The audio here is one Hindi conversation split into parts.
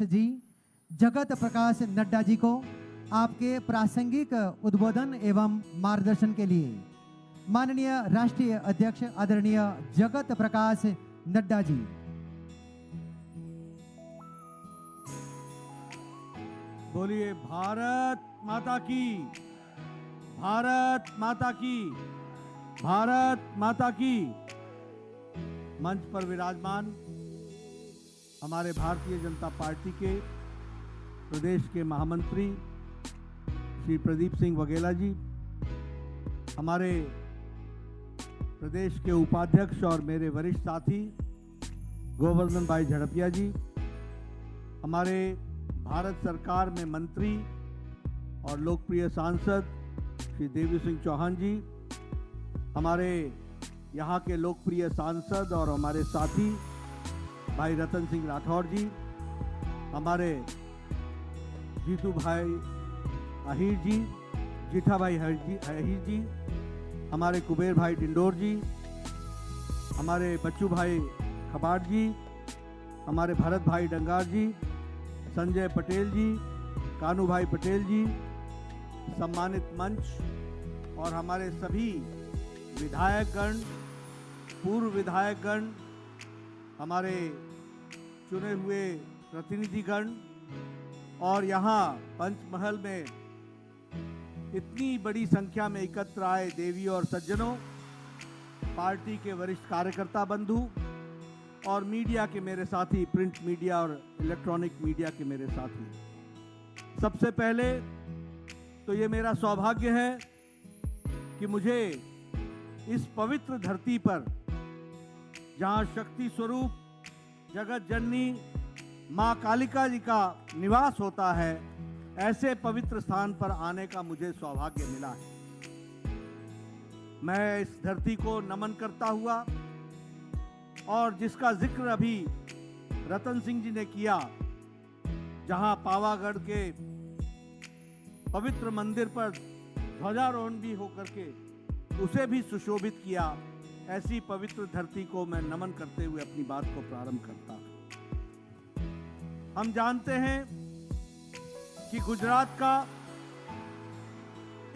जी जगत प्रकाश नड्डा जी को आपके प्रासंगिक उद्बोधन एवं मार्गदर्शन के लिए माननीय राष्ट्रीय अध्यक्ष आदरणीय जगत प्रकाश नड्डा जी। बोलिए भारत माता की, भारत माता की, भारत माता की। मंच पर विराजमान हमारे भारतीय जनता पार्टी के प्रदेश के महामंत्री श्री प्रदीप सिंह वघेला जी, हमारे प्रदेश के उपाध्यक्ष और मेरे वरिष्ठ साथी गोवर्धन भाई झड़पिया जी, हमारे भारत सरकार में मंत्री और लोकप्रिय सांसद श्री देवी सिंह चौहान जी, हमारे यहाँ के लोकप्रिय सांसद और हमारे साथी भाई रतन सिंह राठौर जी, हमारे जीतू भाई अहीर जी, जीठा भाई अहीर जी, हमारे कुबेर भाई डिंडोर जी, हमारे बच्चू भाई खबाड़ जी, हमारे भरत भाई डंगार जी, संजय पटेल जी, कानू भाई पटेल जी, सम्मानित मंच और हमारे सभी विधायकगण, पूर्व विधायकगण, हमारे चुने हुए प्रतिनिधिगण और यहाँ पंचमहल में इतनी बड़ी संख्या में एकत्र आए देवी और सज्जनों, पार्टी के वरिष्ठ कार्यकर्ता बंधु और मीडिया के मेरे साथी, प्रिंट मीडिया और इलेक्ट्रॉनिक मीडिया के मेरे साथी। सबसे पहले तो ये मेरा सौभाग्य है कि मुझे इस पवित्र धरती पर, जहां शक्ति स्वरूप जगत जननी मां कालिका जी का निवास होता है, ऐसे पवित्र स्थान पर आने का मुझे सौभाग्य मिला है। मैं इस धरती को नमन करता हुआ और जिसका जिक्र अभी रतन सिंह जी ने किया, जहां पावागढ़ के पवित्र मंदिर पर ध्वजारोहण भी होकर के उसे भी सुशोभित किया, ऐसी पवित्र धरती को मैं नमन करते हुए अपनी बात को प्रारंभ करता हूं। हम जानते हैं कि गुजरात का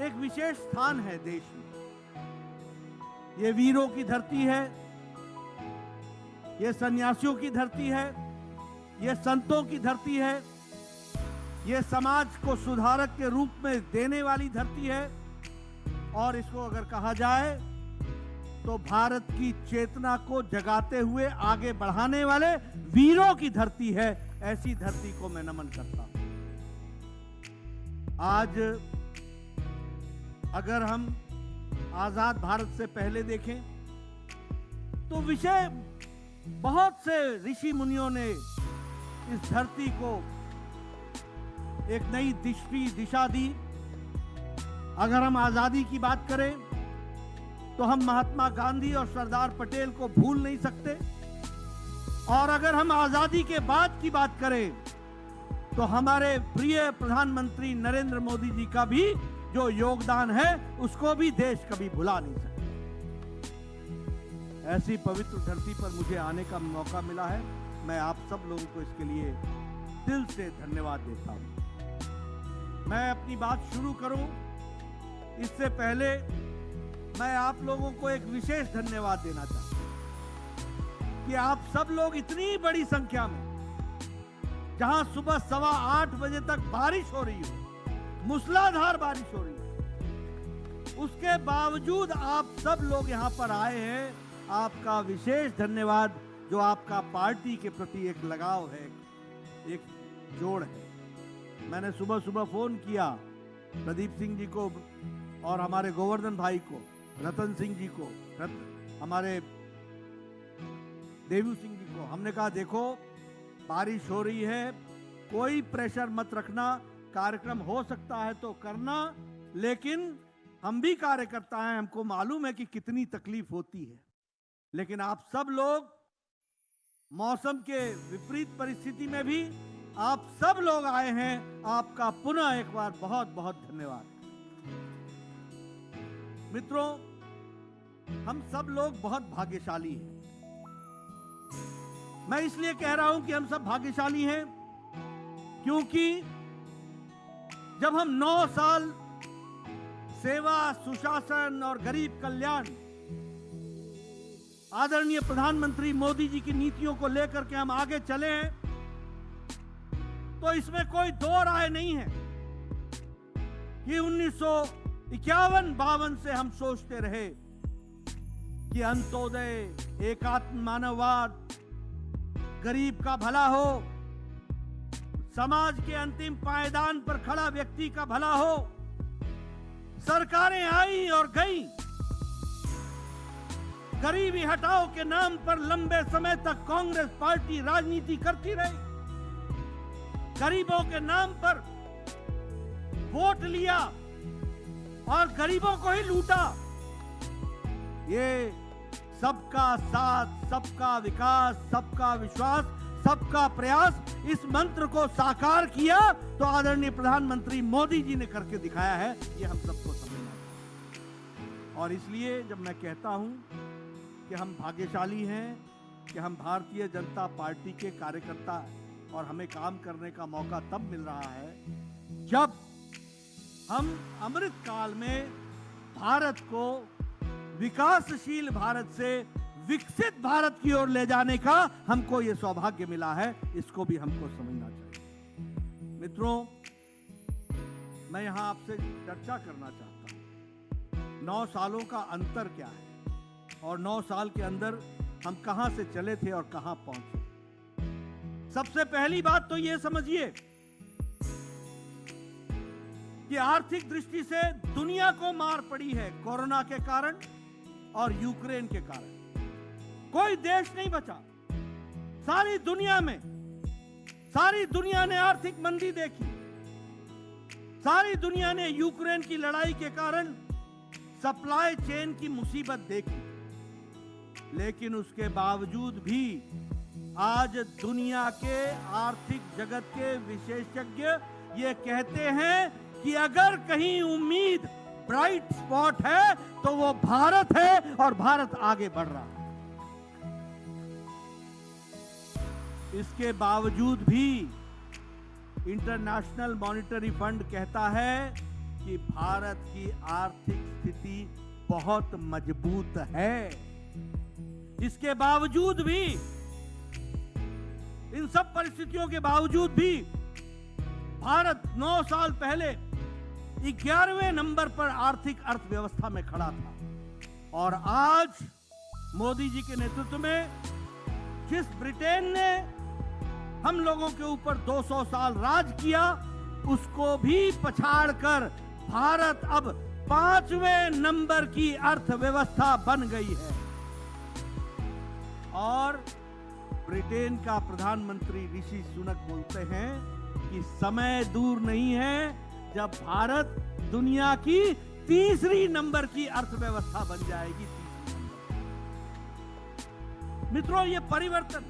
एक विशेष स्थान है देश में। ये वीरों की धरती है, ये सन्यासियों की धरती है, ये संतों की धरती है, ये समाज को सुधारक के रूप में देने वाली धरती है और इसको अगर कहा जाए तो भारत की चेतना को जगाते हुए आगे बढ़ाने वाले वीरों की धरती है। ऐसी धरती को मैं नमन करता हूं। आज अगर हम आजाद भारत से पहले देखें तो विषय बहुत से ऋषि मुनियों ने इस धरती को एक नई दिशा दी। अगर हम आजादी की बात करें तो हम महात्मा गांधी और सरदार पटेल को भूल नहीं सकते, और अगर हम आजादी के बाद की बात करें तो हमारे प्रिय प्रधानमंत्री नरेंद्र मोदी जी का भी जो योगदान है उसको भी देश कभी भुला नहीं सकता। ऐसी पवित्र धरती पर मुझे आने का मौका मिला है। मैं आप सब लोगों को इसके लिए दिल से धन्यवाद देता हूं। मैं अपनी बात शुरू करूं इससे पहले मैं आप लोगों को एक विशेष धन्यवाद देना चाहता हूं कि आप सब लोग इतनी बड़ी संख्या में, जहां सुबह 8:15 बजे तक बारिश हो रही हो, मूसलाधार बारिश हो रही है, उसके बावजूद आप सब लोग यहां पर आए हैं। आपका विशेष धन्यवाद, जो आपका पार्टी के प्रति एक लगाव है, एक जोड़ है। मैंने सुबह सुबह फोन किया प्रदीप सिंह जी को और हमारे गोवर्धन भाई को, रतन सिंह जी को, हमारे देवी सिंह जी को। हमने कहा देखो बारिश हो रही है, कोई प्रेशर मत रखना, कार्यक्रम हो सकता है तो करना, लेकिन हम भी कार्यकर्ता हैं, हमको मालूम है कि कितनी तकलीफ होती है, लेकिन आप सब लोग मौसम के विपरीत परिस्थिति में भी आप सब लोग आए हैं। आपका पुनः एक बार बहुत बहुत धन्यवाद। मित्रों, हम सब लोग बहुत भाग्यशाली हैं। मैं इसलिए कह रहा हूं कि हम सब भाग्यशाली हैं क्योंकि जब हम 9 साल सेवा, सुशासन और गरीब कल्याण आदरणीय प्रधानमंत्री मोदी जी की नीतियों को लेकर के हम आगे चले हैं, तो इसमें कोई दो राय नहीं है कि 1951-52 से हम सोचते रहे कि अंत्योदय, एकात्म मानववाद, गरीब का भला हो, समाज के अंतिम पायदान पर खड़ा व्यक्ति का भला हो। सरकारें आई और गई, गरीबी हटाओ के नाम पर लंबे समय तक कांग्रेस पार्टी राजनीति करती रही, गरीबों के नाम पर वोट लिया और गरीबों को ही लूटा। ये सबका साथ, सबका विकास, सबका विश्वास, सबका प्रयास, इस मंत्र को साकार किया तो आदरणीय प्रधानमंत्री मोदी जी ने करके दिखाया है। ये हम सबको समझना है। और इसलिए जब मैं कहता हूं कि हम भाग्यशाली हैं कि हम भारतीय जनता पार्टी के कार्यकर्ता हैं और हमें काम करने का मौका तब मिल रहा है जब हम अमृत काल में भारत को विकासशील भारत से विकसित भारत की ओर ले जाने का हमको ये सौभाग्य मिला है। इसको भी हमको समझना चाहिए। मित्रों, मैं यहां आपसे चर्चा करना चाहता हूं 9 सालों का अंतर क्या है और 9 साल के अंदर हम कहां से चले थे और कहां पहुंचे। सबसे पहली बात तो ये समझिए कि आर्थिक दृष्टि से दुनिया को मार पड़ी है कोरोना के कारण और यूक्रेन के कारण। कोई देश नहीं बचा। सारी दुनिया ने आर्थिक मंदी देखी। सारी दुनिया ने यूक्रेन की लड़ाई के कारण सप्लाई चेन की मुसीबत देखी। लेकिन उसके बावजूद भी आज दुनिया के आर्थिक जगत के विशेषज्ञ ये कहते हैं कि अगर कहीं उम्मीद, ब्राइट स्पॉट है तो वो भारत है और भारत आगे बढ़ रहा है। इसके बावजूद भी इंटरनेशनल मॉनिटरी फंड कहता है कि भारत की आर्थिक स्थिति बहुत मजबूत है। इसके बावजूद भी, इन सब परिस्थितियों के बावजूद भी भारत 9 साल पहले 11वें नंबर पर आर्थिक अर्थव्यवस्था में खड़ा था। और आज मोदी जी के नेतृत्व में जिस ब्रिटेन ने हम लोगों के ऊपर 200 साल राज किया, उसको भी पछाड़कर भारत अब 5वें नंबर की अर्थव्यवस्था बन गई है। और ब्रिटेन का प्रधानमंत्री ऋषि सुनक बोलते हैं कि समय दूर नहीं है जब भारत दुनिया की 3री नंबर की अर्थव्यवस्था बन जाएगी। मित्रों, ये परिवर्तन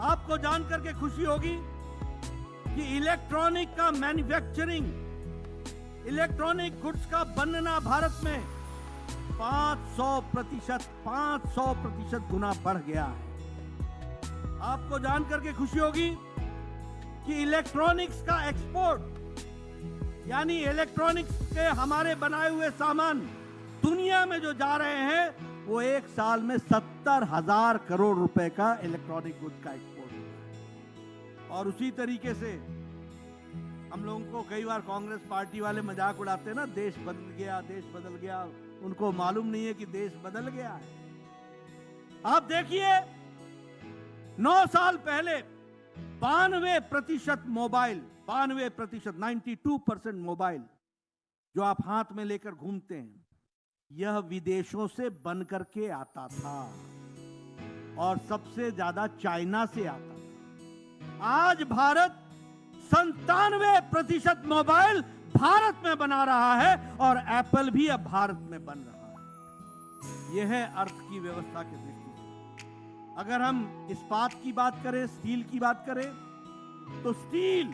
आपको जानकर के खुशी होगी कि इलेक्ट्रॉनिक का मैन्युफैक्चरिंग, इलेक्ट्रॉनिक गुड्स का बनना भारत में 500% गुना बढ़ गया है। आपको जानकर के खुशी होगी कि इलेक्ट्रॉनिक्स का एक्सपोर्ट, यानी इलेक्ट्रॉनिक्स के हमारे बनाए हुए सामान दुनिया में जो जा रहे हैं, वो एक साल में 70,000 करोड़ रुपए का इलेक्ट्रॉनिक गुड्स का एक्सपोर्ट है। और उसी तरीके से हम लोगों को कई बार कांग्रेस पार्टी वाले मजाक उड़ाते हैं ना, देश बदल गया, देश बदल गया। उनको मालूम नहीं है कि देश बदल गया है। आप देखिए, 9 साल पहले 92% मोबाइल, 92% मोबाइल जो आप हाथ में लेकर घूमते हैं, यह विदेशों से बन करके आता था और सबसे ज्यादा चाइना से आता था। आज भारत 97% मोबाइल भारत में बना रहा है और एप्पल भी अब भारत में बन रहा है। यह है अर्थ की व्यवस्था की दृष्टि से। अगर हम इस्पात की बात करें, स्टील की बात करें, तो स्टील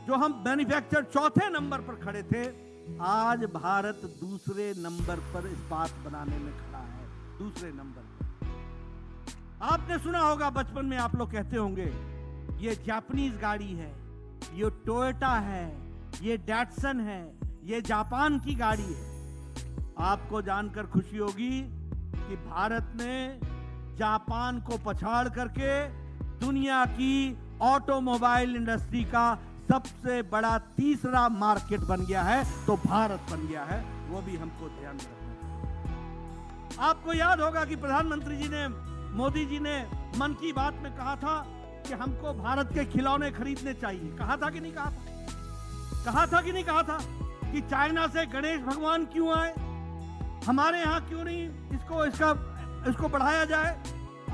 जो हम मैन्युफैक्चर 4थे नंबर पर खड़े थे, आज भारत 2रे नंबर पर इस्पात बनाने में खड़ा है, 2रे नंबर पर। आपने सुना होगा, बचपन में आप लोग कहते होंगे ये जापानीज गाड़ी है, ये टोयोटा है, ये डैटसन है, ये जापान की गाड़ी है। आपको जानकर खुशी होगी कि भारत ने जापान को पछाड़ करके दुनिया की ऑटोमोबाइल इंडस्ट्री का सबसे बड़ा तीसरा मार्केट बन गया है, तो भारत बन गया है। वो भी हमको ध्यान में रखना चाहिए। आपको याद होगा कि प्रधानमंत्री जी ने, मोदी जी ने मन की बात में कहा था कि हमको भारत के खिलौने खरीदने चाहिए। कहा था कि नहीं कहा था? कहा था कि नहीं कहा था कि चाइना से गणेश भगवान क्यों आए, हमारे यहां क्यों नहीं इसको बढ़ाया जाए।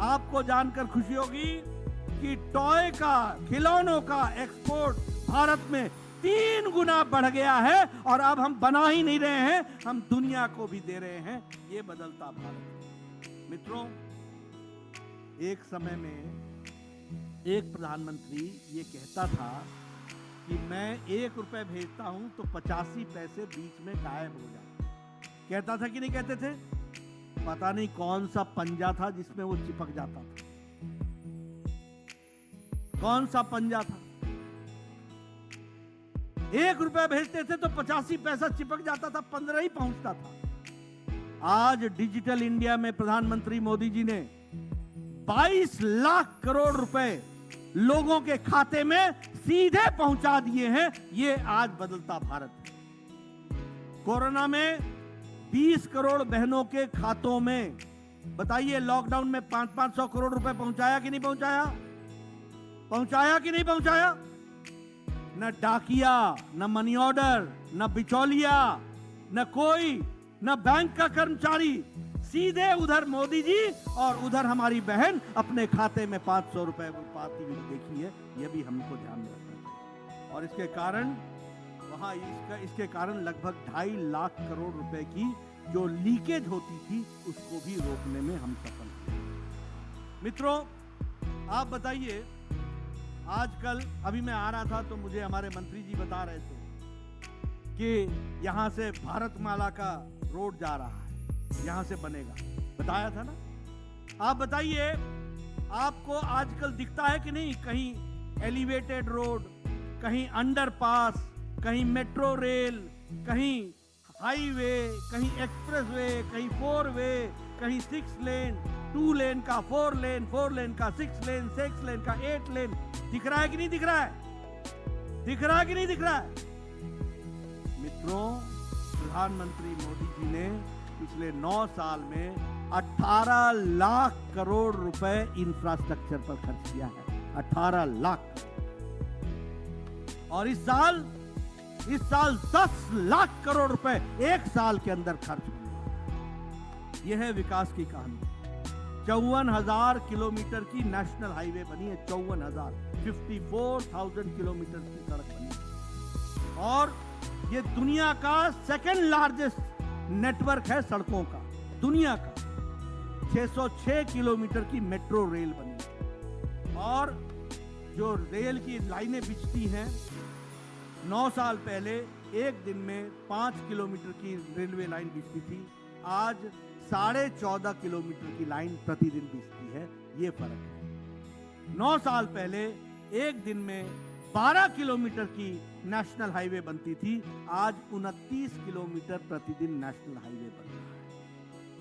आपको जानकर खुशी होगी कि टॉय का, खिलौनों का एक्सपोर्ट भारत में 3 गुना बढ़ गया है, और अब हम बना ही नहीं रहे हैं, हम दुनिया को भी दे रहे हैं। ये बदलता भारत। मित्रों, एक समय में एक प्रधानमंत्री ये कहता था कि मैं 1 रुपए भेजता हूं तो 85 पैसे बीच में गायब हो जाते। कहता था कि नहीं कहते थे? पता नहीं कौन सा पंजा था जिसमें वो चिपक जाता था। कौन सा पंजा था? 1 रुपया भेजते थे तो 85 पैसा चिपक जाता था, 15 ही पहुंचता था। आज डिजिटल इंडिया में प्रधानमंत्री मोदी जी ने 22 लाख करोड़ रुपए लोगों के खाते में सीधे पहुंचा दिए हैं। ये आज बदलता भारत है। कोरोना में 20 करोड़ बहनों के खातों में, बताइए, लॉकडाउन में 500 करोड़ रुपए पहुंचाया कि नहीं पहुंचाया? पहुंचाया कि नहीं पहुंचाया? न डाकिया, न मनी ऑर्डर, न बिचौलिया, न कोई, न बैंक का कर्मचारी, सीधे उधर मोदी जी और उधर हमारी बहन अपने खाते में 500 रुपए पाती हुई देखी है। यह भी हमको ध्यान में रखना चाहिए। और इसके कारण इसके कारण लगभग 2.5 लाख करोड़ रुपए की जो लीकेज होती थी उसको भी रोकने में हम सफल हुए। मित्रों, आप बताइए, आजकल अभी मैं आ रहा था तो मुझे हमारे मंत्री जी बता रहे थे कि यहां से भारतमाला का रोड जा रहा है, यहां से बनेगा। बताया था ना? आप बताइए, आपको आजकल दिखता है कि नहीं कहीं एलिवेटेड रोड, कहीं अंडरपास, कहीं मेट्रो रेल, कहीं हाईवे, कहीं एक्सप्रेसवे, कहीं 4 वे, कहीं 6 लेन, 2 लेन का 4 लेन, 4 लेन का 6 लेन, 6 लेन का 8 लेन। दिख रहा है कि नहीं दिख रहा है? दिख रहा है कि नहीं दिख रहा है? मित्रों, प्रधानमंत्री मोदी जी ने पिछले 9 साल में 18 लाख करोड़ रुपए इंफ्रास्ट्रक्चर पर खर्च किया है। 18 लाख। और इस साल 10 लाख करोड़ रुपए 1 साल के अंदर खर्च हुए। यह है विकास की कहानी। 54,000 किलोमीटर की नेशनल हाईवे बनी है। 54,000 किलोमीटर की सड़क बनी है। और यह दुनिया का 2nd लार्जेस्ट नेटवर्क है सड़कों का, दुनिया का। 606 किलोमीटर की मेट्रो रेल बनी है। और जो रेल की लाइनें बिछती हैं, 9 साल पहले एक दिन में 5 किलोमीटर की रेलवे लाइन बिछती थी, आज 14.5 किलोमीटर की लाइन प्रतिदिन बिछती है। ये फर्क है। 9 साल पहले एक दिन में 12 किलोमीटर की नेशनल हाईवे बनती थी, आज 29 किलोमीटर प्रतिदिन नेशनल हाईवे बन रहा है।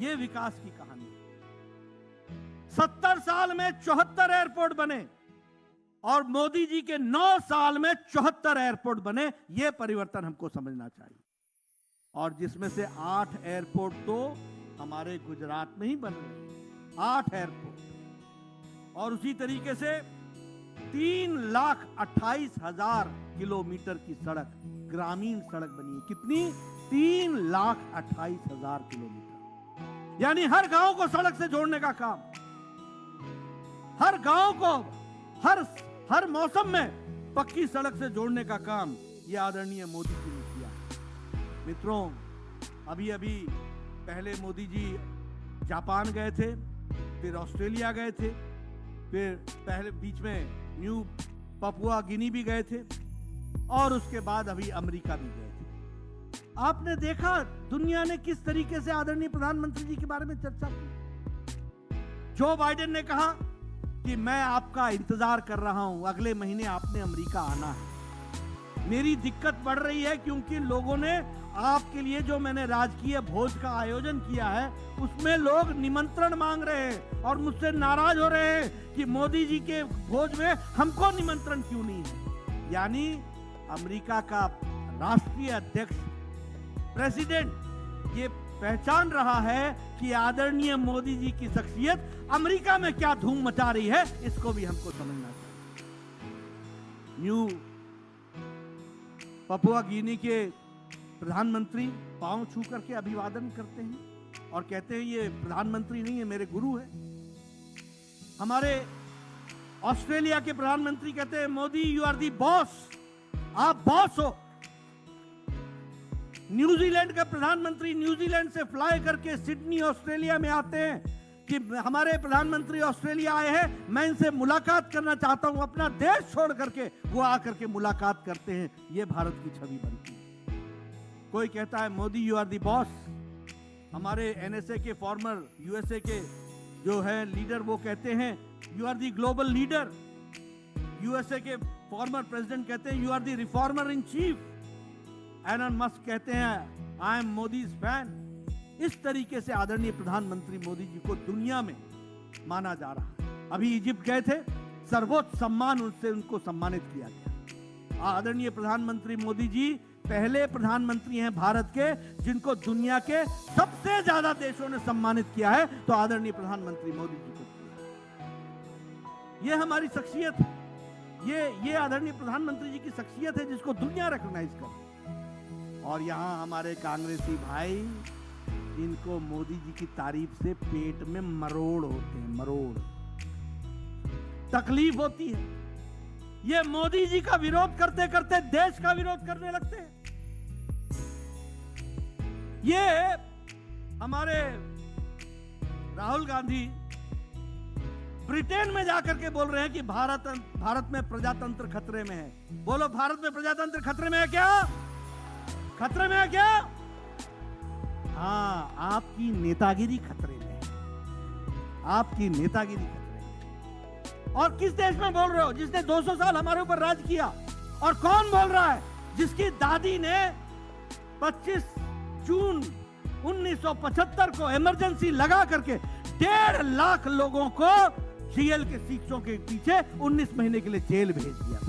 ये विकास की कहानी। 70 साल में 74 एयरपोर्ट बने और मोदी जी के 9 साल में 74 एयरपोर्ट बने। यह परिवर्तन हमको समझना चाहिए। और जिसमें से 8 एयरपोर्ट तो हमारे गुजरात में ही बन रहे, 8 एयरपोर्ट। और उसी तरीके से 3,28,000 किलोमीटर की सड़क, ग्रामीण सड़क बनी है। कितनी? 3,28,000 किलोमीटर। यानी हर गांव को सड़क से जोड़ने का काम, हर गांव को हर मौसम में पक्की सड़क से जोड़ने का काम यह आदरणीय मोदी जी ने किया। मित्रों, अभी पहले मोदी जी जापान गए थे, फिर ऑस्ट्रेलिया गए थे, फिर पहले बीच में न्यू पपुआ गिनी भी गए थे, और उसके बाद अभी अमेरिका भी गए थे। आपने देखा दुनिया ने किस तरीके से आदरणीय प्रधानमंत्री जी के बारे में चर्चा की। जो बाइडेन ने कहा कि मैं आपका इंतजार कर रहा हूं, अगले महीने आपने अमेरिका आना है। मेरी दिक्कत बढ़ रही है क्योंकि लोगों ने आपके लिए जो मैंने राजकीय भोज का आयोजन किया है उसमें लोग निमंत्रण मांग रहे हैं और मुझसे नाराज हो रहे हैं कि मोदी जी के भोज में हमको निमंत्रण क्यों नहीं है। यानी अमेरिका का राष्ट्रीय अध्यक्ष प्रेसिडेंट ये पहचान रहा है कि आदरणीय मोदी जी की शख्सियत अमेरिका में क्या धूम मचा रही है, इसको भी हमको समझना चाहिए। न्यू पपुआ गिनी के प्रधानमंत्री पांव छू करके अभिवादन करते हैं और कहते हैं ये प्रधानमंत्री नहीं है, मेरे गुरु है। हमारे ऑस्ट्रेलिया के प्रधानमंत्री कहते हैं Modi you are the boss, आप बॉस हो। न्यूजीलैंड का प्रधानमंत्री न्यूजीलैंड से फ्लाई करके सिडनी ऑस्ट्रेलिया में आते हैं कि हमारे प्रधानमंत्री ऑस्ट्रेलिया आए हैं, मैं इनसे मुलाकात करना चाहता हूं। अपना देश छोड़ करके वो आकर के मुलाकात करते हैं। ये भारत की छवि बनती है। कोई कहता है Modi you are the boss. हमारे एनएसए के फॉर्मर यूएसए के जो है लीडर वो कहते हैं you are the global leader. USA के फॉर्मर प्रेसिडेंट कहते हैं you are the reformer in chief. Elon Musk कहते हैं आई एम मोदीज फैन। इस तरीके से आदरणीय प्रधानमंत्री मोदी जी को दुनिया में माना जा रहा है। अभी इजिप्ट गए थे, सर्वोच्च सम्मान उनसे उनको सम्मानित किया गया। आदरणीय प्रधानमंत्री मोदी जी पहले प्रधानमंत्री हैं भारत के जिनको दुनिया के सबसे ज्यादा देशों ने सम्मानित किया है, तो आदरणीय प्रधानमंत्री मोदी जी को। यह हमारी शख्सियत है, ये आदरणीय प्रधानमंत्री जी की शख्सियत है जिसको दुनिया रिकॉग्नाइज कर। और यहां हमारे कांग्रेसी भाई इनको मोदी जी की तारीफ से पेट में मरोड़ होते हैं, मरोड़ तकलीफ होती है। ये मोदी जी का विरोध करते करते देश का विरोध करने लगते हैं। ये हमारे राहुल गांधी ब्रिटेन में जाकर के बोल रहे हैं कि भारत में प्रजातंत्र खतरे में है। बोलो, भारत में प्रजातंत्र खतरे में है क्या? खतरे में है क्या? हाँ, आपकी नेतागिरी खतरे में है, आपकी नेतागिरी खतरे में। और किस देश में बोल रहे हो जिसने 200 साल हमारे ऊपर राज किया? और कौन बोल रहा है जिसकी दादी ने 25 जून 1975 को इमरजेंसी लगा करके 1.5 लाख लोगों को जेल के शीशों के पीछे 19 महीने के लिए जेल भेज दिया।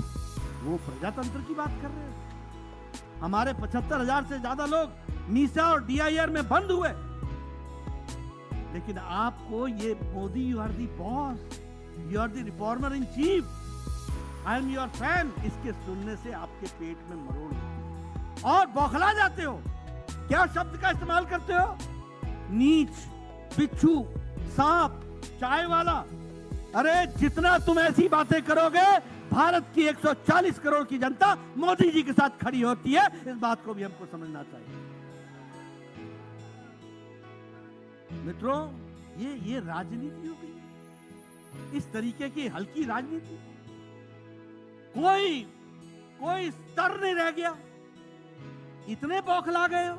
वो प्रजातंत्र की बात कर रहे हैं। हमारे 75,000 से ज्यादा लोग मीसा और डीआईआर में बंद हुए, लेकिन आपको ये Modi you are the boss, you are the reformer in chief, I am your fan, इसके सुनने से आपके पेट में मरोड़ होती है और बौखला जाते हो। क्या शब्द का इस्तेमाल करते हो? नीच, बिच्छू, सांप, चाय वाला। अरे जितना तुम ऐसी बातें करोगे, भारत की 140 करोड़ की जनता मोदी जी के साथ खड़ी होती है। इस बात को भी हमको समझना चाहिए। मित्रों, ये राजनीति हो गई, इस तरीके की हल्की राजनीति। कोई स्तर नहीं रह गया, इतने बौखला गए हो।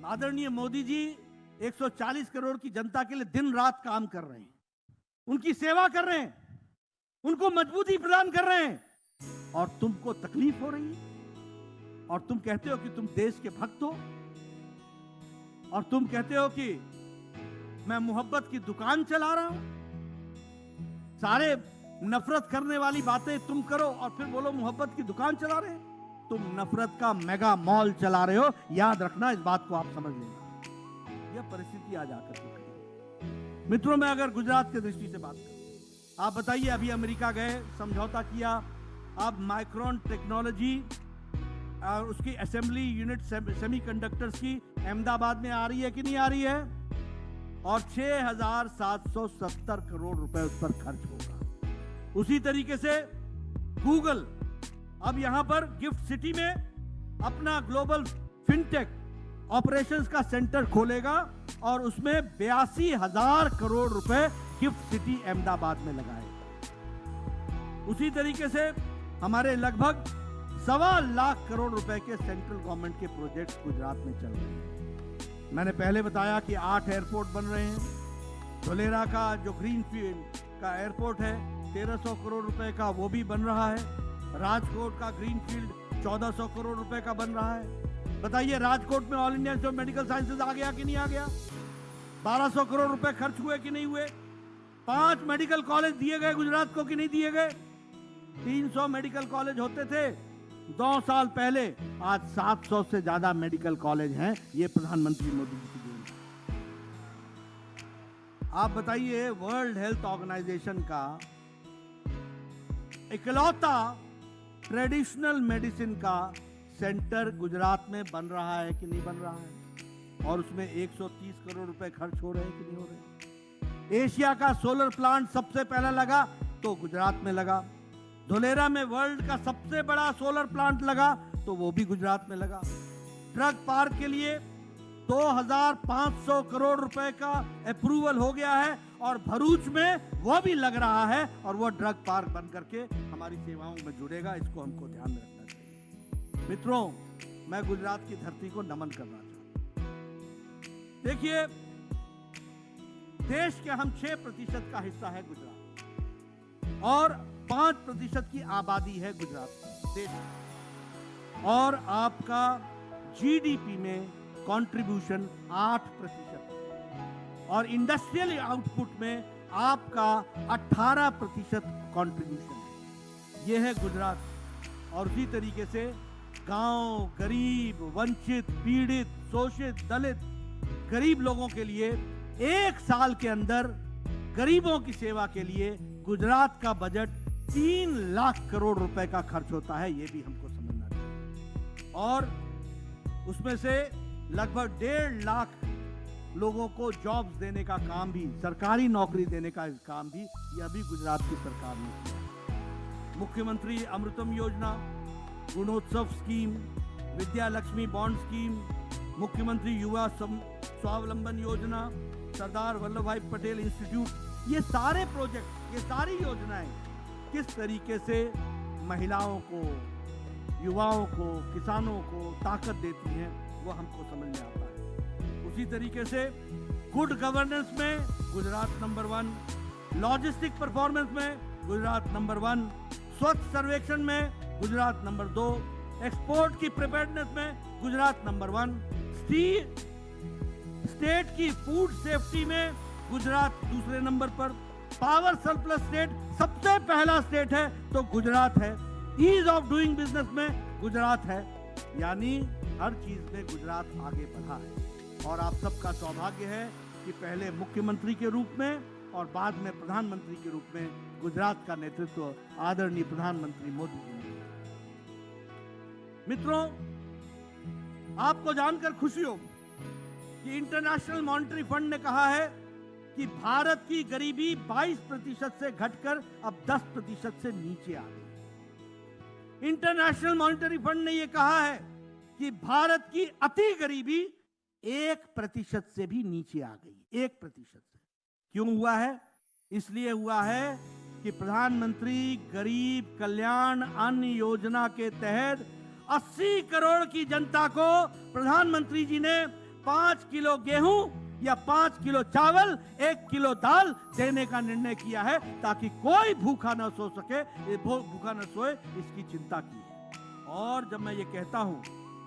आदरणीय मोदी जी 140 करोड़ की जनता के लिए दिन रात काम कर रहे हैं, उनकी सेवा कर रहे हैं, उनको मजबूती प्रदान कर रहे हैं, और तुमको तकलीफ हो रही है। और तुम कहते हो कि तुम देश के भक्त हो, और तुम कहते हो कि मैं मोहब्बत की दुकान चला रहा हूं। सारे नफरत करने वाली बातें तुम करो और फिर बोलो मोहब्बत की दुकान चला रहे हैं। तुम नफरत का मेगा मॉल चला रहे हो, याद रखना, इस बात को आप समझ लेना। यह परिस्थिति आज आकर के खड़ी। मित्रों, मैं अगर गुजरात की दृष्टि से बात करूं, आप बताइए, अभी अमेरिका गए, समझौता किया, अब माइक्रोन टेक्नोलॉजी और उसकी असेंबली यूनिट सेमीकंडक्टर्स की अहमदाबाद में आ रही है कि नहीं आ रही है? और 6,770 करोड़ रुपए उस पर खर्च होगा। उसी तरीके से गूगल अब यहां पर गिफ्ट सिटी में अपना ग्लोबल फिनटेक ऑपरेशंस का सेंटर खोलेगा और उसमें 82,000 करोड़ रुपए गिफ्ट सिटी अहमदाबाद में लगाए। उसी तरीके से हमारे लगभग 1.25 लाख करोड़ रुपए के सेंट्रल गवर्नमेंट के प्रोजेक्ट्स गुजरात में चल रहे हैं। मैंने पहले बताया कि 8 एयरपोर्ट बन रहे हैं। धोलेरा का जो ग्रीनफील्ड का एयरपोर्ट है 1,300 करोड़ रुपए का, वो भी बन रहा है। राजकोट का ग्रीनफील्ड 1400 करोड़ रुपए का बन रहा है। बताइए राजकोट में all India institute of medical sciences आ गया कि नहीं आ गया? 1200 करोड़ रुपए खर्च हुए कि नहीं हुए? 5 मेडिकल कॉलेज दिए गए गुजरात को कि नहीं दिए गए? 300 मेडिकल कॉलेज होते थे 2 साल पहले, आज 700 से ज्यादा मेडिकल कॉलेज हैं। ये प्रधानमंत्री मोदी जी की देन है। आप बताइए वर्ल्ड हेल्थ ऑर्गेनाइजेशन का इकलौता ट्रेडिशनल मेडिसिन का सेंटर गुजरात में बन रहा है कि नहीं बन रहा है? और उसमें 130 करोड़ रुपए खर्च हो रहे हैं कि नहीं हो रहे? एशिया का सोलर प्लांट सबसे पहला लगा तो गुजरात में लगा। धोलेरा में वर्ल्ड का सबसे बड़ा सोलर प्लांट लगा तो वो भी गुजरात में लगा। ड्रग पार्क के लिए 2500 करोड़ रुपए का अप्रूवल हो गया है और भरूच में वो भी लग रहा है और वो ड्रग पार्क बन करके हमारी सेवाओं में जुड़ेगा। इसको हमको ध्यान में रखना चाहिए। मित्रों, मैं गुजरात की धरती को नमन करना चाहता हूं। देखिए, देश के हम 6% का हिस्सा है गुजरात और 5% की आबादी है गुजरात देश में। और आपका जीडीपी में कंट्रीब्यूशन 8% और इंडस्ट्रियल आउटपुट में आपका 18% कंट्रीब्यूशन है। यह है गुजरात। और उसी तरीके से गांव, गरीब, वंचित, पीड़ित, शोषित, दलित, गरीब लोगों के लिए 1 साल के अंदर गरीबों की सेवा के लिए गुजरात का बजट 3 लाख करोड़ रुपए का खर्च होता है। यह भी हमको समझना चाहिए। और उसमें से लगभग 1.5 लाख लोगों को जॉब्स देने का काम भी, सरकारी नौकरी देने का काम भी, यह भी गुजरात की सरकार ने किया। मुख्यमंत्री अमृतम योजना, Gunotsav scheme, Vidya Lakshmi bond scheme, मुख्यमंत्री युवा स्वावलंबन योजना, सरदार वल्लभ भाई पटेल इंस्टीट्यूट, ये सारे प्रोजेक्ट, ये सारी योजनाएं किस तरीके से महिलाओं को, युवाओं को, किसानों को ताकत देती हैं, वो हमको समझ में आता है। उसी तरीके से गुड गवर्नेंस में गुजरात नंबर 1, लॉजिस्टिक परफॉर्मेंस में गुजरात नंबर 1, स्वच्छ सर्वेक्षण में गुजरात नंबर 2, एक्सपोर्ट की प्रिपेयर्डनेस में गुजरात नंबर 1, स्टेट की फूड सेफ्टी में गुजरात दूसरे नंबर पर, पावर सरप्लस स्टेट सबसे पहला स्टेट है तो गुजरात है, ईज ऑफ डूइंग बिजनेस में गुजरात है। यानी हर चीज में गुजरात आगे बढ़ा है। और आप सबका सौभाग्य है कि पहले मुख्यमंत्री के रूप में और बाद में प्रधानमंत्री के रूप में गुजरात का नेतृत्व आदरणीय प्रधानमंत्री मोदी जी ने किया। मित्रों, आपको जानकर खुशी होगी कि इंटरनेशनल मॉनेटरी फंड ने कहा है कि भारत की गरीबी 22% से घटकर अब 10% से नीचे आ गई। इंटरनेशनल मॉनेटरी फंड ने यह कहा है कि भारत की अति गरीबी 1% से भी नीचे आ गई। 1% से। क्यों हुआ है? इसलिए हुआ है कि प्रधानमंत्री गरीब कल्याण अन्न योजना के तहत 80 करोड़ की जनता को प्रधानमंत्री जी ने 5 किलो गेहूं या 5 किलो चावल, 1 किलो दाल देने का निर्णय किया है ताकि कोई भूखा न सो सके, भूखा न सोए, इसकी चिंता की है। और जब मैं ये कहता हूं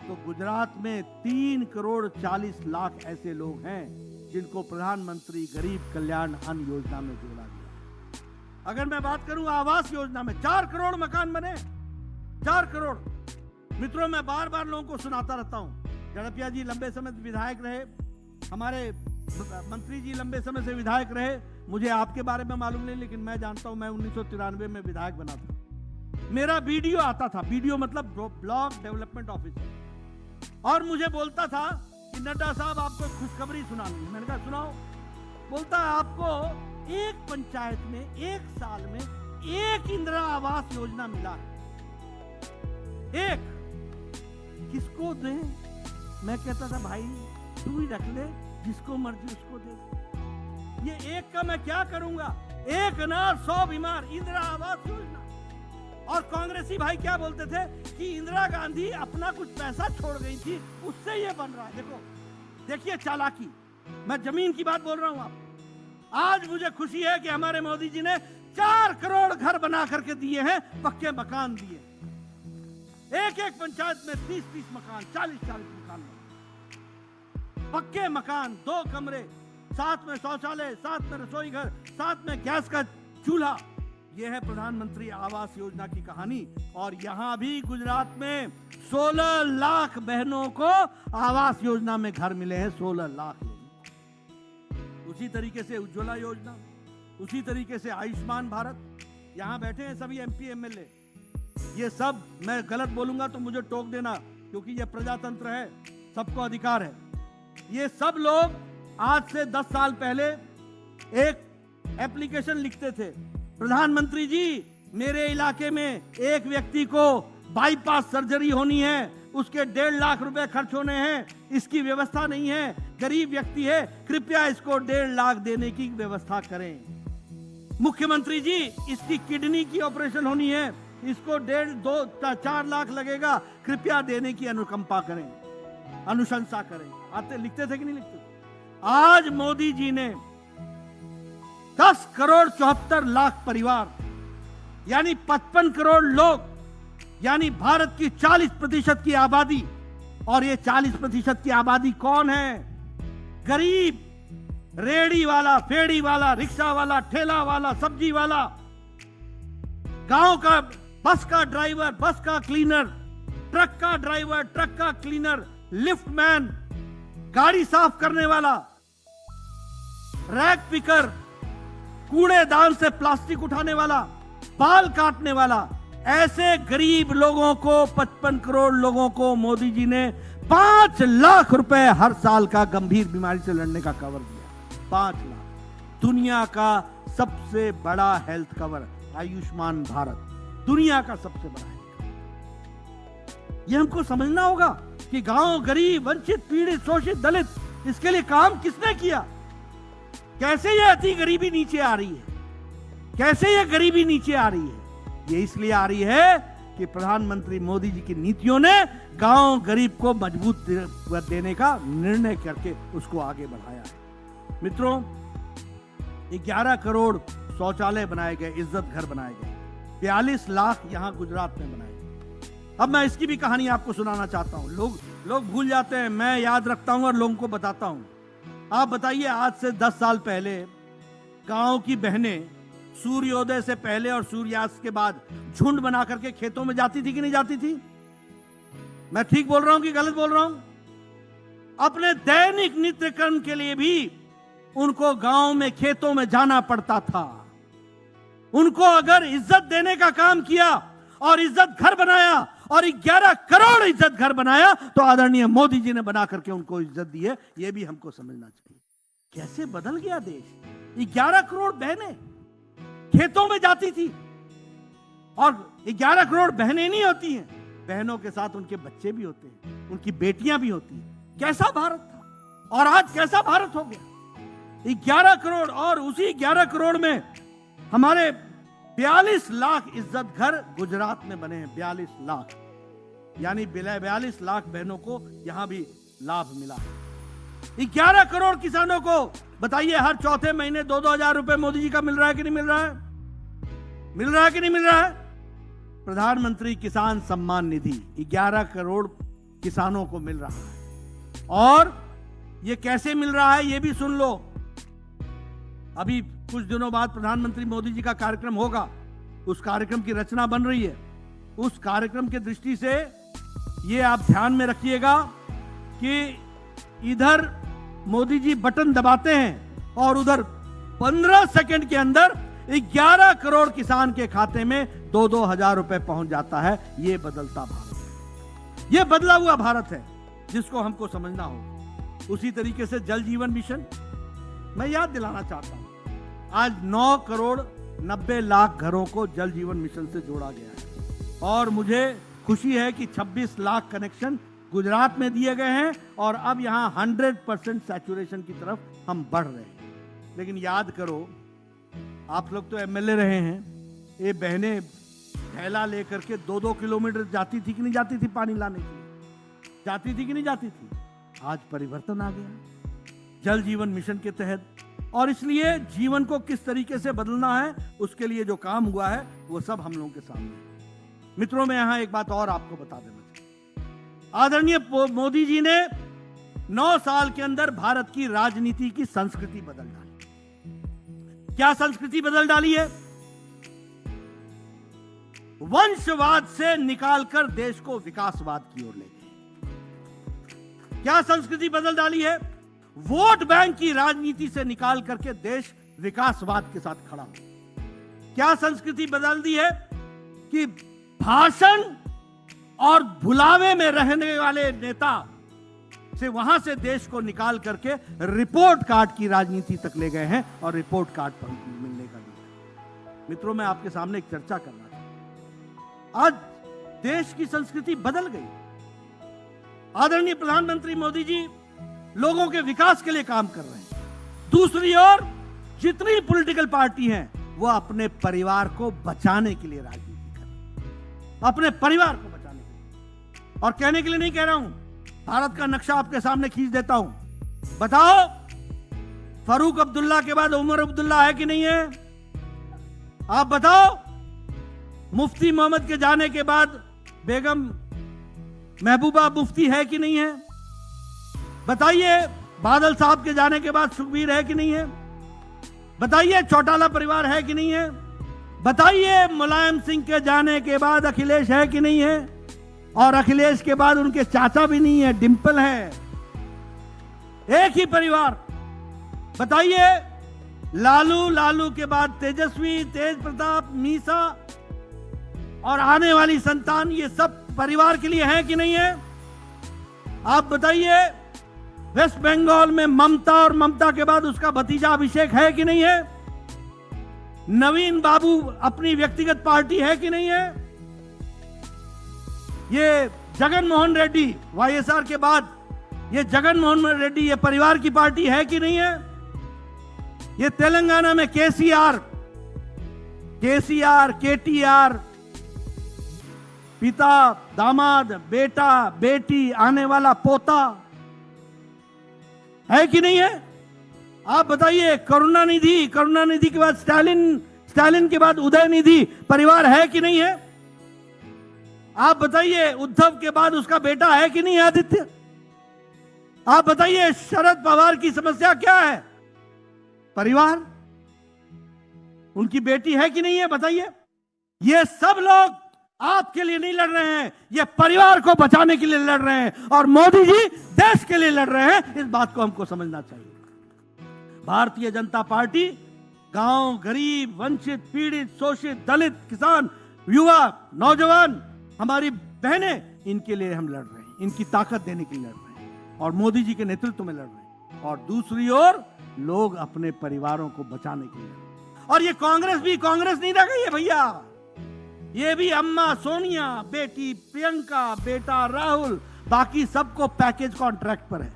तो गुजरात में 3 करोड़ 40 लाख ऐसे लोग हैं जिनको प्रधानमंत्री गरीब कल्याण अन्न योजना में जोड़ा गया। अगर मैं बात करूं आवास योजना में 4 करोड़ मकान बने, 4 करोड़। मित्रों, मैं बार बार लोगों को सुनाता रहता हूं, झड़पिया जी लंबे समय से विधायक रहे, हमारे मंत्री जी लंबे समय से विधायक रहे। मुझे आपके बारे में मालूम नहीं, लेकिन मैं जानता हूं मैं 1993 में विधायक बना था। मेरा बीडीओ आता था, बीडीओ मतलब ब्लॉक डेवलपमेंट ऑफिसर, और मुझे बोलता था कि नड्डा साहब आपको खुशखबरी सुनानी है। मैंने कहा सुनाओ। बोलता है आपको एक पंचायत में 1 साल में 1 इंदिरा आवास योजना मिला है। 1 किसको दें? मैं कहता था भाई तू ही रख ले, जिसको मर्जी उसको दे। ये 1 का मैं क्या करूंगा? 1 अनार 100 बीमार, इंदिरा आवास योजना। और कांग्रेसी भाई क्या बोलते थे कि इंदिरा गांधी अपना कुछ पैसा छोड़ गई थी, उससे ये बन रहा है। देखो, देखिए चालाकी। मैं जमीन की बात बोल रहा हूं आप। आज मुझे खुशी है कि हमारे मोदी जी ने 4 करोड़ घर बना करके दिए हैं, पक्के मकान दिए। एक एक पंचायत में 30-30 मकान, 40-40 मकान, पक्के मकान, 2 कमरे, साथ में शौचालय, साथ में रसोई घर, साथ में गैस का चूल्हा। यह है प्रधानमंत्री आवास योजना की कहानी। और यहां भी गुजरात में 16 लाख बहनों को आवास योजना में घर मिले हैं, 16 लाख लोग। उसी तरीके से उज्ज्वला योजना, उसी तरीके से आयुष्मान भारत। यहां बैठे हैं सभी एमपी एमएलए, ये सब, मैं गलत बोलूंगा तो मुझे टोक देना, क्योंकि ये प्रजातंत्र है, सबको अधिकार है। ये सब लोग आज से 10 साल पहले एक एप्लीकेशन लिखते थे, प्रधानमंत्री जी मेरे इलाके में एक व्यक्ति को बाईपास सर्जरी होनी है, उसके 1.5 लाख रुपए खर्च होने हैं, इसकी व्यवस्था नहीं है, गरीब व्यक्ति है, कृपया इसको 1.5 लाख देने की व्यवस्था करें। मुख्यमंत्री जी इसकी किडनी की ऑपरेशन होनी है, इसको 1.5-2-4 लाख लगेगा, कृपया देने की अनुकंपा करें, अनुशंसा करें। आते लिखते थे कि नहीं लिखते थे? आज मोदी जी ने 10 करोड़ 74 लाख परिवार, यानी 55 करोड़ लोग, यानी भारत की 40% की आबादी। और ये 40% की आबादी कौन है? गरीब, रेड़ी वाला, फेड़ी वाला, रिक्शा वाला, ठेला वाला, सब्जी वाला, गांव का बस का ड्राइवर, बस का क्लीनर, ट्रक का ड्राइवर, ट्रक का क्लीनर, लिफ्ट मैन, गाड़ी साफ करने वाला, रैक पिकर, कूड़ेदान से प्लास्टिक उठाने वाला, बाल काटने वाला, ऐसे गरीब लोगों को, 55 करोड़ लोगों को मोदी जी ने 5 लाख रुपए हर साल का गंभीर बीमारी से लड़ने का कवर दिया। 5 लाख। दुनिया का सबसे बड़ा हेल्थ कवर आयुष्मान भारत, दुनिया का सबसे बड़ा है। यह हमको समझना होगा कि गांव, गरीब, वंचित, पीड़ित, शोषित, दलित, इसके लिए काम किसने किया? कैसे ये अति गरीबी नीचे आ रही है? कैसे ये गरीबी नीचे आ रही है? ये इसलिए आ रही है कि प्रधानमंत्री मोदी जी की नीतियों ने गांव, गरीब को मजबूत देने का निर्णय करके उसको आगे बढ़ाया है। मित्रों, 11 करोड़ शौचालय बनाए गए, इज्जत घर बनाए गए, 42 लाख यहां गुजरात में बनाए गए। अब मैं इसकी भी कहानी आपको सुनाना चाहता हूं। लोग भूल जाते हैं, मैं याद रखता हूं और लोगों को बताता हूं। आप बताइए, आज से 10 साल पहले गांव की बहनें सूर्योदय से पहले और सूर्यास्त के बाद झुंड बना करके खेतों में जाती थी कि नहीं जाती थी? मैं ठीक बोल रहा हूं कि गलत बोल रहा हूं? अपने दैनिक नित्य कर्म के लिए भी उनको गांव में, खेतों में जाना पड़ता था। उनको अगर इज्जत देने का काम किया और इज्जत घर बनाया और 11 करोड़ इज्जत घर बनाया, तो आदरणीय मोदी जी ने बना करके उनको इज्जत दी है। यह भी हमको समझना चाहिए। कैसे बदल गया देश। 11 करोड़ बहनें खेतों में जाती थी, और 11 करोड़ बहनें नहीं होती हैं, बहनों के साथ उनके बच्चे भी होते हैं, उनकी बेटियां भी होती हैं। कैसा भारत था और आज कैसा भारत हो गया। 11 करोड़, और उसी 11 करोड़ में हमारे 42 लाख इज्जत घर गुजरात में बने हैं। 42 लाख, यानी 42 लाख बहनों को यहां भी लाभ मिला है। 11 करोड़ किसानों को बताइए, हर चौथे महीने 2-2 हजार रुपए मोदी जी का मिल रहा है कि नहीं मिल रहा है? मिल रहा है कि नहीं मिल रहा है? प्रधानमंत्री किसान सम्मान निधि 11 करोड़ किसानों को मिल रहा है। और यह कैसे मिल रहा है यह भी सुन लो। अभी कुछ दिनों बाद प्रधानमंत्री मोदी जी का कार्यक्रम होगा, उस कार्यक्रम की रचना बन रही है। उस कार्यक्रम की दृष्टि से ये आप ध्यान में रखिएगा कि इधर मोदी जी बटन दबाते हैं और उधर 15 सेकंड के अंदर 11 करोड़ किसान के खाते में 2-2 हजार रुपए पहुंच जाता है। यह बदलता भारत है, यह बदला हुआ भारत है जिसको हमको समझना होगा। उसी तरीके से जल जीवन मिशन, मैं याद दिलाना चाहता हूं, आज 9 करोड़ 90 लाख घरों को जल जीवन मिशन से जोड़ा गया है। और मुझे खुशी है कि 26 लाख कनेक्शन गुजरात में दिए गए हैं और अब यहां 100% सैचुरेशन की तरफ हम बढ़ रहे हैं। लेकिन याद करो, आप लोग तो एमएलए रहे हैं, ये बहनें थैला लेकर के 2-2 किलोमीटर जाती थी कि नहीं जाती थी पानी लाने के लिए? जाती थी कि नहीं जाती थी? आज परिवर्तन आ गया जल जीवन मिशन के तहत। और इसलिए जीवन को किस तरीके से बदलना है, उसके लिए जो काम हुआ है वो सब हम लोगों के सामने है। मित्रों, मैं यहां एक बात और आपको बता देना चाहूं। आदरणीय मोदी जी ने 9 साल के अंदर भारत की राजनीति की संस्कृति बदल डाली। क्या संस्कृति बदल डाली है? वंशवाद से निकालकर देश को विकासवाद की ओर ले गए। क्या संस्कृति बदल डाली है? वोट बैंक की राजनीति से निकाल करके देश विकासवाद के साथ खड़ा हो। क्या संस्कृति बदल दी है कि भाषण और भुलावे में रहने वाले नेता से वहां से देश को निकाल करके रिपोर्ट कार्ड की राजनीति तक ले गए हैं और रिपोर्ट कार्ड पर मिलने का दिया। मित्रों, मैं आपके सामने एक चर्चा करना चाहता हूं। आज देश की संस्कृति बदल गई। आदरणीय प्रधानमंत्री मोदी जी लोगों के विकास के लिए काम कर रहे हैं। दूसरी ओर जितनी पॉलिटिकल पार्टी हैं वो अपने परिवार को बचाने के लिए राजनीति कर रहे हैं, अपने परिवार को बचाने के लिए। और कहने के लिए नहीं कह रहा हूं, भारत का नक्शा आपके सामने खींच देता हूं। बताओ, फारूक अब्दुल्ला के बाद उमर अब्दुल्ला है कि नहीं है? आप बताओ, मुफ्ती मोहम्मद के जाने के बाद बेगम महबूबा मुफ्ती है कि नहीं है? बताइए, बादल साहब के जाने के बाद सुखबीर है कि नहीं है? बताइए, चौटाला परिवार है कि नहीं है? बताइए, मुलायम सिंह के जाने के बाद अखिलेश है कि नहीं है? और अखिलेश के बाद उनके चाचा भी नहीं है, डिंपल है। एक ही परिवार। बताइए, लालू के बाद तेजस्वी, तेज प्रताप, मीसा और आने वाली संतान, ये सब परिवार के लिए है कि नहीं है? आप बताइए, वेस्ट बंगाल में ममता और ममता के बाद उसका भतीजा अभिषेक है कि नहीं है? नवीन बाबू अपनी व्यक्तिगत पार्टी है कि नहीं है? ये जगन मोहन रेड्डी वाईएसआर के बाद ये जगन मोहन रेड्डी ये परिवार की पार्टी है कि नहीं है? ये तेलंगाना में केसीआर, केटीआर, पिता, दामाद, बेटा, बेटी, आने वाला पोता है कि नहीं है? आप बताइए, करुणानिधि के बाद स्टालिन के बाद उदयनिधि परिवार है कि नहीं है? आप बताइए, उद्धव के बाद उसका बेटा है कि नहीं है, आदित्य? आप बताइए, शरद पवार की समस्या क्या है? परिवार। उनकी बेटी है कि नहीं है? बताइए। ये सब लोग आपके लिए नहीं लड़ रहे हैं, ये परिवार को बचाने के लिए लड़ रहे हैं और मोदी जी देश के लिए लड़ रहे हैं। इस बात को हमको समझना चाहिए। भारतीय जनता पार्टी गांव, गरीब, वंचित, पीड़ित, शोषित, दलित, किसान, युवा, नौजवान, हमारी बहनें, इनके लिए हम लड़ रहे हैं, इनकी ताकत देने के लिए लड़ रहे हैं और मोदी जी के नेतृत्व में लड़ रहे हैं। और दूसरी ओर लोग अपने परिवारों को बचाने के लिए। और ये कांग्रेस नहीं रह गई है भैया, ये भी अम्मा सोनिया, बेटी प्रियंका, बेटा राहुल, बाकी सबको पैकेज कॉन्ट्रैक्ट पर है,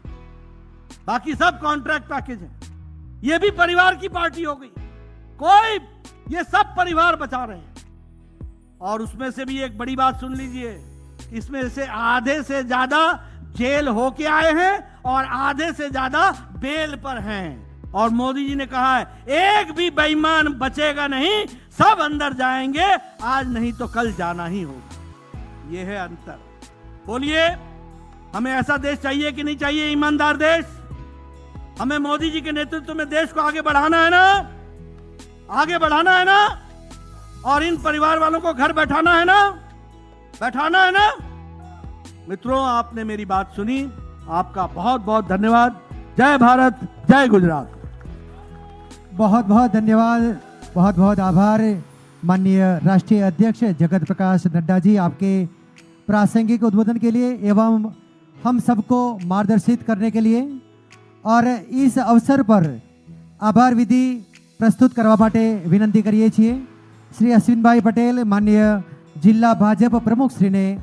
बाकी सब कॉन्ट्रैक्ट पैकेज है। ये भी परिवार की पार्टी हो गई। ये सब परिवार बचा रहे हैं। और उसमें से भी एक बड़ी बात सुन लीजिए, इसमें से आधे से ज्यादा जेल होके आए हैं और आधे से ज्यादा बेल पर हैं। और मोदी जी ने कहा है, एक भी बेईमान बचेगा नहीं, सब अंदर जाएंगे, आज नहीं तो कल जाना ही होगा। यह है अंतर। बोलिए, हमें ऐसा देश चाहिए कि नहीं चाहिए? ईमानदार देश। हमें मोदी जी के नेतृत्व में देश को आगे बढ़ाना है ना, आगे बढ़ाना है ना, और इन परिवार वालों को घर बैठाना है ना। मित्रों, आपने मेरी बात सुनी, आपका बहुत बहुत धन्यवाद। जय भारत, जय गुजरात। बहुत बहुत धन्यवाद, बहुत बहुत आभार माननीय राष्ट्रीय अध्यक्ष जगत प्रकाश नड्डा जी, आपके प्रासंगिक उद्बोधन के लिए एवं हम सबको मार्गदर्शित करने के लिए। और इस अवसर पर आभार विधि प्रस्तुत करवा माटे विनंती करिए છીએ। श्री अश्विनभाई पटेल, माननीय जिला भाजप प्रमुख श्री ने